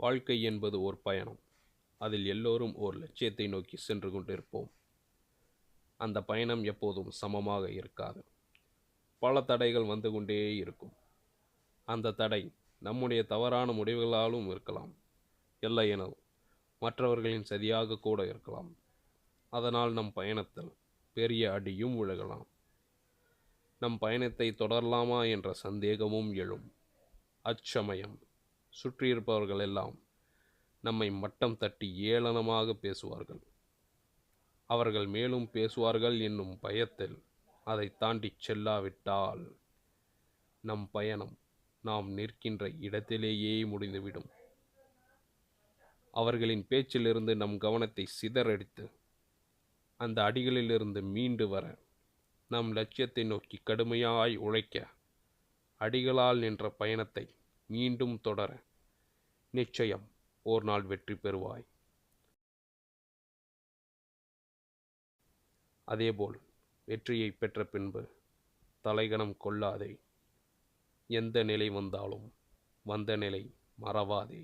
வாழ்க்கை என்பது ஒரு பயணம். அதில் எல்லோரும் ஓர் லட்சியத்தை நோக்கி சென்று கொண்டிருப்போம். அந்த பயணம் எப்போதும் சமமாக இருக்காது. பல தடைகள் வந்து கொண்டே இருக்கும். அந்த தடை நம்முடைய தவறான முடிவுகளாலும் இருக்கலாம். இல்லையெனில் மற்றவர்களின் சதியாக கூட இருக்கலாம். அதனால் நம் பயணத்தில் பெரிய அடியும் விழுகலாம். நம் பயணத்தை தொடரலாமா என்ற சந்தேகமும் எழும். அச்சமயம் சுற்றியிருப்பவர்கள் எல்லாம் நம்மை மட்டம் தட்டி ஏளனமாக பேசுவார்கள். அவர்கள் மேலும் பேசுவார்கள் என்னும் பயத்தில் அதை தாண்டி செல்லாவிட்டால் நம் பயணம் நாம் நிற்கின்ற இடத்திலேயே முடிந்துவிடும். அவர்களின் பேச்சிலிருந்து நம் கவனத்தை சிதறடித்து அந்த அடிகளிலிருந்து மீண்டு வர, நம் லட்சியத்தை நோக்கி கடுமையாய் உழைக்க, அடிகளால் நின்ற பயணத்தை மீண்டும் தொடர நிச்சயம் ஒரு நாள் வெற்றி பெறுவாய். அதேபோல் வெற்றியை பெற்ற பின்பு தலைகணம் கொள்ளாதே. எந்த நிலை வந்தாலும் வந்த நிலை மறவாதே.